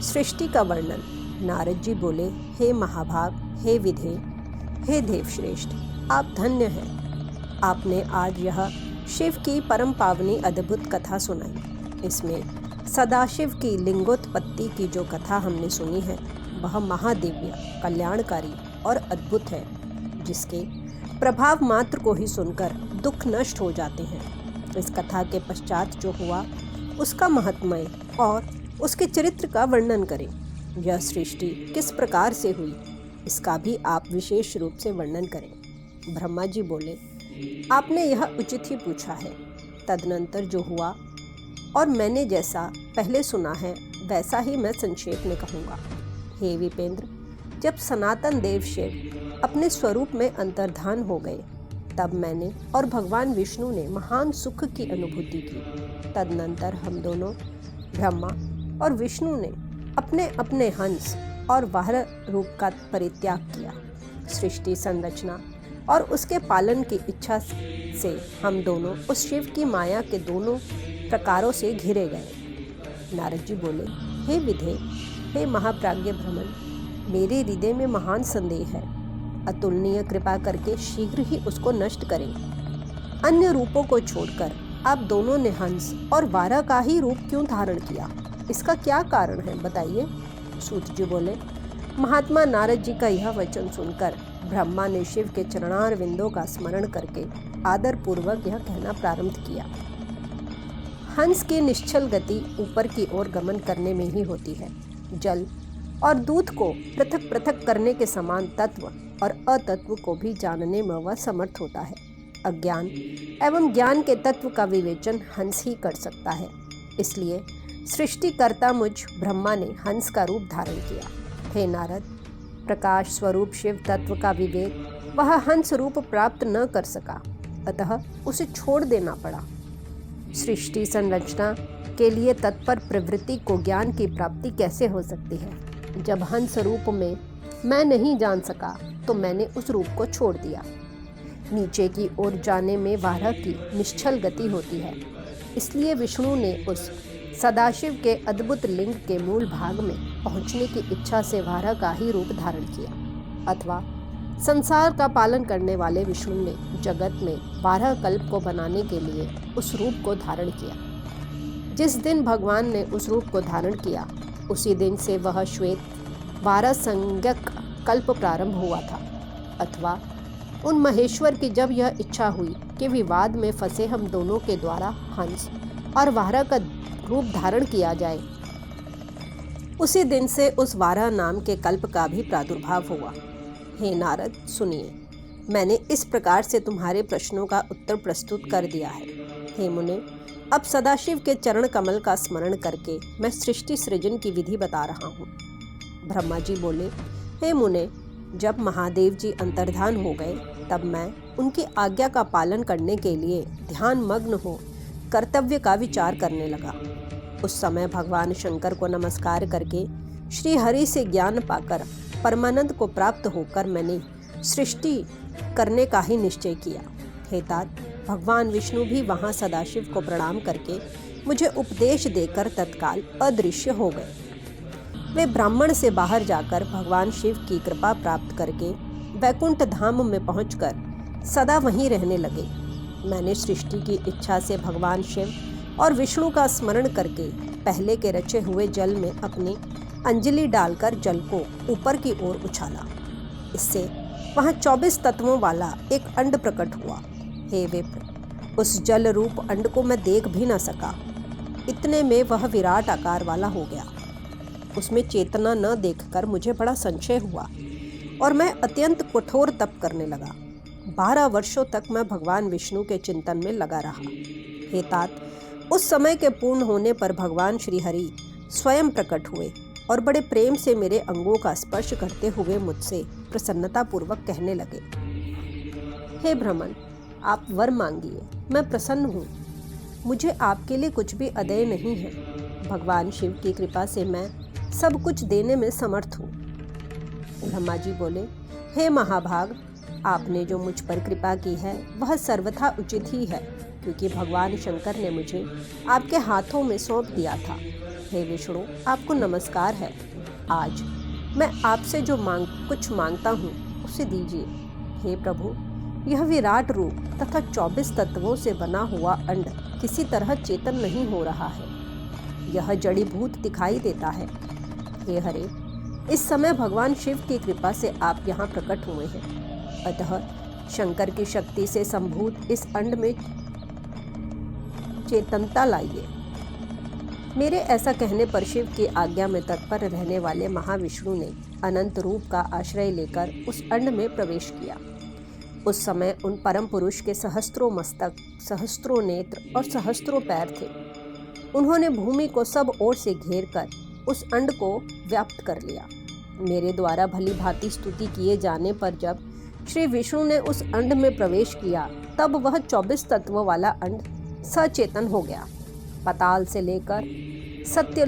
सृष्टि का वर्णन। नारद जी बोले, हे महाभाग, हे विधे, हे देवश्रेष्ठ, आप धन्य हैं। आपने आज यह शिव की परम पावनी अद्भुत कथा सुनाई। इसमें सदाशिव की लिंगोत्पत्ति की जो कथा हमने सुनी है वह महादिव्य, कल्याणकारी और अद्भुत है, जिसके प्रभाव मात्र को ही सुनकर दुख नष्ट हो जाते हैं। इस कथा के पश्चात जो हुआ उसका महत्मय और उसके चरित्र का वर्णन करें। यह सृष्टि किस प्रकार से हुई इसका भी आप विशेष रूप से वर्णन करें। ब्रह्मा जी बोले, आपने यह उचित ही पूछा है। तदनंतर जो हुआ और मैंने जैसा पहले सुना है वैसा ही मैं संक्षेप में कहूँगा। हे विपेंद्र, जब सनातन देव शिव अपने स्वरूप में अंतर्धान हो गए तब मैंने और भगवान विष्णु ने महान सुख की अनुभूति की। तदनंतर हम दोनों ब्रह्मा और विष्णु ने अपने अपने हंस और वाहन रूप का परित्याग किया। सृष्टि संरचना और उसके पालन की इच्छा से हम दोनों उस शिव की माया के दोनों प्रकारों से घिरे गए। नारद जी बोले, हे विधे, हे महाप्राज्ञ भ्रमण, मेरे हृदय में महान संदेह है। अतुलनीय कृपा करके शीघ्र ही उसको नष्ट करें। अन्य रूपों को छोड़कर आप दोनों ने हंस और वारा का ही रूप क्यों धारण किया? इसका क्या कारण है, बताइए। सूत जी बोले, महात्मा नारद जी का यह वचन सुनकर ब्रह्मा ने शिव के चरणार विंदों का स्मरण करके आदर पूर्वक यह कहना प्रारंभ किया। हंस की निश्चल गति ऊपर की ओर गमन करने में ही होती है। जल और दूध को पृथक पृथक करने के समान तत्व और अतत्व को भी जानने में वह समर्थ होता है। अज्ञान एवं ज्ञान के तत्व का विवेचन हंस ही कर सकता है। इसलिए सृष्टिकर्ता मुझ ब्रह्मा ने हंस का रूप धारण किया। हे नारद, प्रकाश स्वरूप शिव तत्व का विवेक वह हंस रूप प्राप्त न कर सका, अतः उसे छोड़ देना पड़ा। सृष्टि संरचना के लिए तत्पर प्रवृत्ति को ज्ञान की प्राप्ति कैसे हो सकती है? जब हंस रूप में मैं नहीं जान सका तो मैंने उस रूप को छोड़ दिया। नीचे की ओर जाने में वारा की निश्चल गति होती है, इसलिए विष्णु ने उस सदाशिव के अद्भुत लिंग के मूल भाग में पहुंचने की इच्छा से वारा का ही रूप धारण किया। अथवा संसार का पालन करने वाले विष्णु ने जगत में 12 कल्प को बनाने के लिए उस रूप को धारण किया। जिस दिन भगवान ने उस रूप को धारण किया उसी दिन से वह श्वेत 12 संज्ञक कल्प प्रारंभ हुआ था। अथवा उन महेश्वर की जब यह इच्छा हुई कि विवाद में फंसे हम दोनों के द्वारा हंस और वारा का रूप धारण किया जाए, उसी दिन से उस वारा नाम के कल्प का भी प्रादुर्भाव हुआ। हे नारद, सुनिए, मैंने इस प्रकार से तुम्हारे प्रश्नों का उत्तर प्रस्तुत कर दिया है। हे मुने, अब सदाशिव के चरण कमल का स्मरण करके मैं सृष्टि सृजन की विधि बता रहा हूँ। ब्रह्मा जी बोले, हे मुने, जब महादेव जी अंतर्धान हो गए तब मैं उनकी आज्ञा का पालन करने के लिए ध्यान मग्न हो कर्तव्य का विचार करने लगा। उस समय भगवान शंकर को नमस्कार करके श्री हरि से ज्ञान पाकर परमानंद को प्राप्त होकर मैंने सृष्टि करने का ही निश्चय किया। हे तात, भगवान विष्णु भी वहाँ सदाशिव को प्रणाम करके मुझे उपदेश देकर तत्काल अदृश्य हो गए। वे ब्राह्मण से बाहर जाकर भगवान शिव की कृपा प्राप्त करके वैकुंठ धाम में पहुंचकर सदा वहीं रहने लगे। मैंने सृष्टि की इच्छा से भगवान शिव और विष्णु का स्मरण करके पहले के रचे हुए जल में अपनी अंजलि डालकर जल को ऊपर की ओर उछाला। इससे वहाँ 24 तत्वों वाला एक अंड प्रकट हुआ। हे विप्र, उस जल रूप अंड को मैं देख भी न सका। इतने में वह विराट आकार वाला हो गया। उसमें चेतना न देखकर मुझे बड़ा संशय हुआ और मैं अत्यंत कठोर तप करने लगा। 12 वर्षों तक मैं भगवान विष्णु के चिंतन में लगा रहा। हे तात, उस समय के पूर्ण होने पर भगवान श्री हरि स्वयं प्रकट हुए और बड़े प्रेम से मेरे अंगों का स्पर्श करते हुए मुझसे प्रसन्नतापूर्वक कहने लगे, हे भ्रमण, आप वर मांगिए, मैं प्रसन्न हूँ। मुझे आपके लिए कुछ भी अदेय नहीं है। भगवान शिव की कृपा से मैं सब कुछ देने में समर्थ हूँ। ब्रह्मा जी बोले, हे महाभाग, आपने जो मुझ पर कृपा की है वह सर्वथा उचित ही है, क्योंकि भगवान शंकर ने मुझे आपके हाथों में सौंप दिया था। हे विष्णु, आपको नमस्कार है। आज मैं आपसे जो कुछ मांगता हूँ उसे दीजिए। हे प्रभु, यह विराट रूप तथा 24 तत्वों से बना हुआ अंड किसी तरह चेतन नहीं हो रहा है। यह जड़ीभूत दिखाई देता है। हे हरे, इस समय भगवान शिव की कृपा से आप यहाँ प्रकट हुए हैं, अतः शंकर की शक्ति से संभूत इस अंड में चेतनता लाइए। मेरे ऐसा कहने पर शिव की आज्ञा में तत्पर रहने वाले महाविष्णु ने अनंत रूप का आश्रय लेकर उस अंड में प्रवेश किया। उस समय उन परम पुरुष के सहस्त्रों मस्तक, सहस्त्रों नेत्र और सहस्त्रों पैर थे। उन्होंने भूमि को सब ओर से घेर कर उस अंड को व्याप्त कर लिया। मेरे द्वारा भली भांति स्तुति किए जाने पर जब श्री विष्णु ने उस अंड में प्रवेश किया, तब वह 24 तत्व वाला अंड सचेतन हो गया। पाताल से लेकर सत्य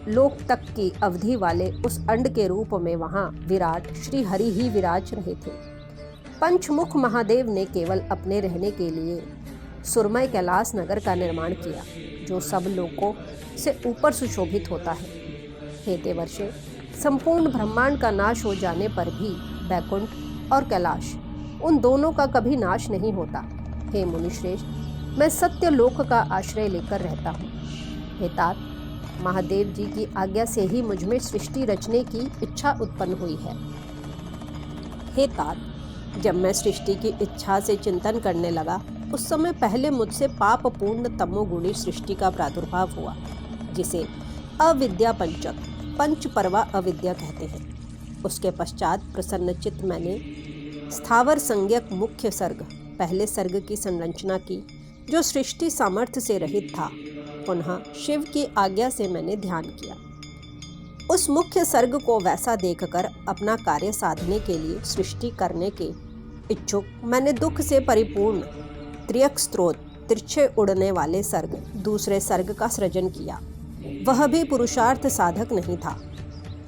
लोक तक की अवधि वाले उस अंड के रूप में वहां विराट श्री हरि ही विराज रहे थे। पंचमुख महादेव ने केवल अपने रहने के लिए सुरमय कैलाश नगर का निर्माण किया, जो सब लोकों से ऊपर सुशोभित होता है। हे देवर्षि, संपूर्ण ब्रह्मांड का नाश हो जाने पर भी बैकुंठ और कैलाश, उन दोनों का कभी नाश नहीं होता। हे मुनिश्रेष्ठ, मैं सत्य लोक का आश्रय लेकर रहता हूँ। हे तात, महादेव जी की आज्ञा से ही मुझ में सृष्टि रचने की इच्छा उत्पन्न हुई है। हे तात, जब मैं सृष्टि की इच्छा से चिंतन करने लगा, उस समय पहले मुझसे पापपूर्ण तमोगुणी सृष्टि का प्रादुर्भाव हुआ, जिसे अविद्या पंचक, पंचपर्वा अविद्या कहते हैं। उसके पश्चात प्रसन्नचित्त मैंने स्थावर संज्ञक मुख्य सर्ग, पहले सर्ग की संरचना की, जो सृष्टि सामर्थ्य से रहित था। पुनः शिव की आज्ञा से मैंने ध्यान किया। उस मुख्य सर्ग को वैसा देखकर अपना कार्य साधने के लिए सृष्टि करने के इच्छुक मैंने दुख से परिपूर्ण त्रियक स्त्रोत, तिरछे उड़ने वाले सर्ग, दूसरे सर्ग का सृजन किया। वह भी पुरुषार्थ साधक नहीं था।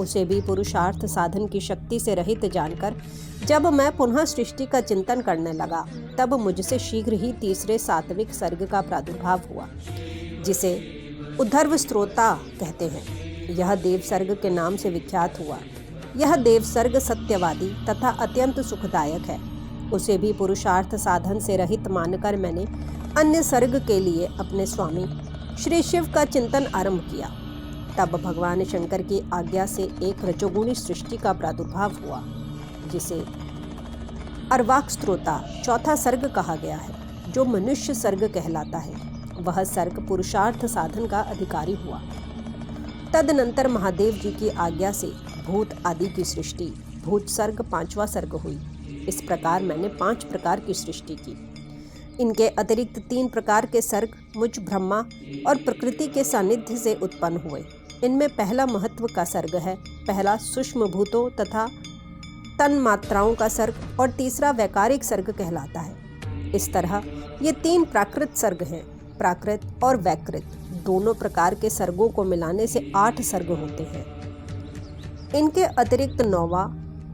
उसे भी पुरुषार्थ साधन की शक्ति से रहित जानकर जब मैं पुनः सृष्टि का चिंतन करने लगा, तब मुझसे शीघ्र ही तीसरे सात्विक सर्ग का प्रादुर्भाव हुआ, जिसे उद्धर्व स्त्रोता कहते हैं। यह देव सर्ग के नाम से विख्यात हुआ। यह देव सर्ग सत्यवादी तथा अत्यंत सुखदायक है। उसे भी पुरुषार्थ साधन से रहित मानकर मैंने अन्य सर्ग के लिए अपने स्वामी श्री शिव का चिंतन आरंभ किया। तब भगवान शंकर की आज्ञा से एक रजोगुणी सृष्टि का प्रादुर्भाव हुआ, जिसे अर्वाक स्त्रोता चौथा सर्ग कहा गया है, जो मनुष्य सर्ग कहलाता है। वह सर्ग पुरुषार्थ साधन का अधिकारी हुआ। तदनंतर महादेव जी की आज्ञा से भूत आदि की सृष्टि, भूत सर्ग 5वां सर्ग हुई। इस प्रकार मैंने 5 प्रकार की सृष्टि की। इनके अतिरिक्त 3 प्रकार के सर्ग मुझ ब्रह्मा और प्रकृति के सानिध्य से उत्पन्न हुए। इनमें पहला महत्व का सर्ग है, पहला सूक्ष्म भूतों तथा तन मात्राओं का सर्ग और तीसरा वैकारिक सर्ग कहलाता है। इस तरह ये 3 प्राकृत सर्ग हैं। प्राकृत और वैकृत दोनों प्रकार के सर्गों को मिलाने से 8 सर्ग होते हैं। इनके अतिरिक्त 9वां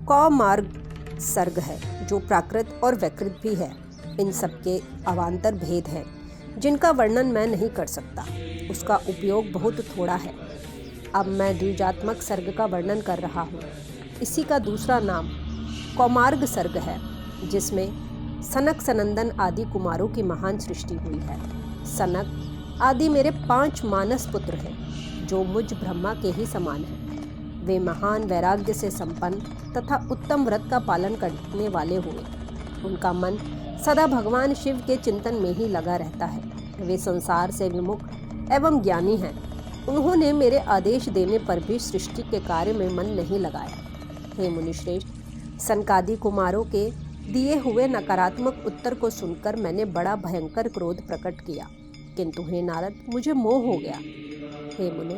कौमार्ग सर्ग है, जो प्राकृत और वैकृत भी है। इन सबके अवान्तर भेद हैं, जिनका वर्णन मैं नहीं कर सकता। उसका उपयोग बहुत थोड़ा है। अब मैं द्विजात्मक सर्ग का वर्णन कर रहा हूँ। इसी का दूसरा नाम कौमार्ग सर्ग है, जिसमें सनक सनंदन आदि कुमारों की महान सृष्टि हुई है। सनक आदि मेरे 5 मानस पुत्र हैं, जो मुझ ब्रह्मा के ही समान हैं। वे महान वैराग्य से संपन्न तथा उत्तम व्रत का पालन करने वाले हुए। उनका मन सदा भगवान शिव के चिंतन में ही लगा रहता है। वे संसार से विमुख एवं ज्ञानी हैं। उन्होंने मेरे आदेश देने पर भी सृष्टि के कार्य में मन नहीं लगाया। हे मुनिश्रेष्ठ, सनकादि कुमारों के दिए हुए नकारात्मक उत्तर को सुनकर मैंने बड़ा भयंकर क्रोध प्रकट किया, किंतु हे नारद, मुझे मोह हो गया। हे मुने,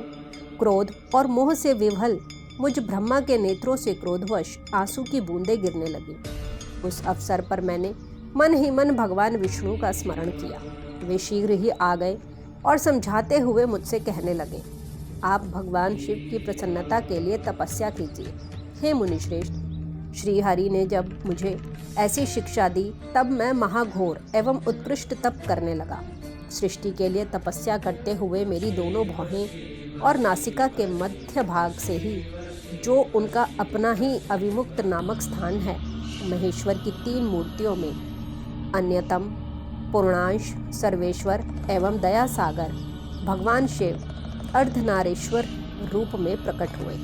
क्रोध और मोह से विवल मुझ ब्रह्मा के नेत्रों से क्रोधवश आंसू की बूंदें गिरने लगी। उस अवसर पर मैंने मन ही मन भगवान विष्णु का स्मरण किया। वे शीघ्र ही आ गए और समझाते हुए मुझसे कहने लगे, आप भगवान शिव की प्रसन्नता के लिए तपस्या कीजिए। हे मुनिश्रेष्ठ, श्री हरि ने जब मुझे ऐसी शिक्षा दी, तब मैं महाघोर एवं उत्कृष्ट तप करने लगा। सृष्टि के लिए तपस्या करते हुए मेरी दोनों भौहें और नासिका के मध्य भाग से ही, जो उनका अपना ही अविमुक्त नामक स्थान है, महेश्वर की 3 मूर्तियों में अन्यतम पूर्णांश, सर्वेश्वर एवं दया सागर भगवान शिव अर्धनारीश्वर रूप में प्रकट हुए,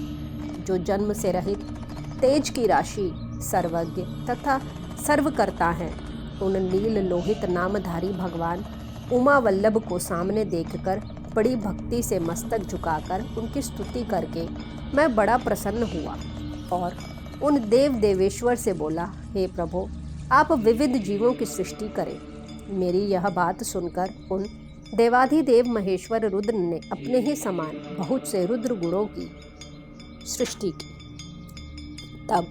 जो जन्म से रहित तेज की राशि, सर्वज्ञ तथा सर्वकर्ता हैं। उन नील लोहित नामधारी भगवान उमा वल्लभ को सामने देखकर बड़ी भक्ति से मस्तक झुकाकर उनकी स्तुति करके मैं बड़ा प्रसन्न हुआ और उन देव देवेश्वर से बोला, हे प्रभु, आप विविध जीवों की सृष्टि करें। मेरी यह बात सुनकर उन देवाधिदेव महेश्वर रुद्र ने अपने ही समान बहुत से रुद्र गुणों की सृष्टि की। तब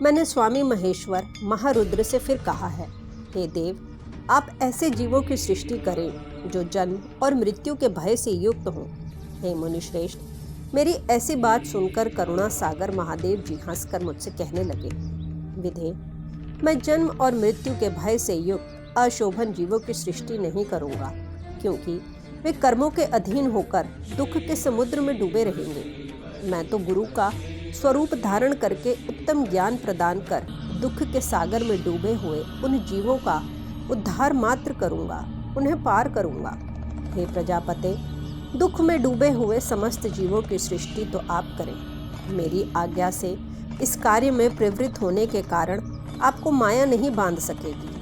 मैंने स्वामी महेश्वर महारुद्र से फिर कहा है, हे देव, आप ऐसे जीवों की सृष्टि करें जो जन्म और मृत्यु के भय से युक्त हों। हे मुनिश्रेष्ठ, मेरी ऐसी बात सुनकर करुणा सागर महादेव जी हंसकर मुझसे कहने लगे, विधे, मैं जन्म और मृत्यु के भय से युक्त अशोभन जीवों की सृष्टि नहीं करूँगा, क्योंकि वे कर्मों के अधीन होकर दुख के समुद्र में डूबे रहेंगे। मैं तो गुरु का स्वरूप धारण करके उत्तम ज्ञान प्रदान कर दुख के सागर में डूबे हुए उन जीवों का उद्धार मात्र करूँगा, उन्हें पार करूँगा। हे प्रजापते, दुख में डूबे हुए समस्त जीवों की सृष्टि तो आप करें। मेरी आज्ञा से इस कार्य में प्रवृत्त होने के कारण आपको माया नहीं बांध सकेगी।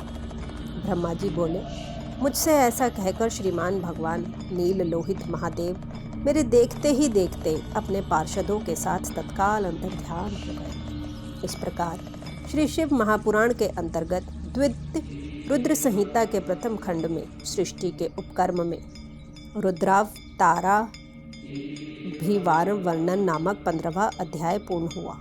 ब्रह्मा जी बोले, मुझसे ऐसा कहकर श्रीमान भगवान नील लोहित महादेव मेरे देखते ही देखते अपने पार्षदों के साथ तत्काल अंतर्ध्यान हो गए। इस प्रकार श्री शिव महापुराण के अंतर्गत द्वितीय रुद्र संहिता के प्रथम खंड में सृष्टि के उपकर्म में रुद्रावतारा भिवार वर्णन नामक 15वां अध्याय पूर्ण हुआ।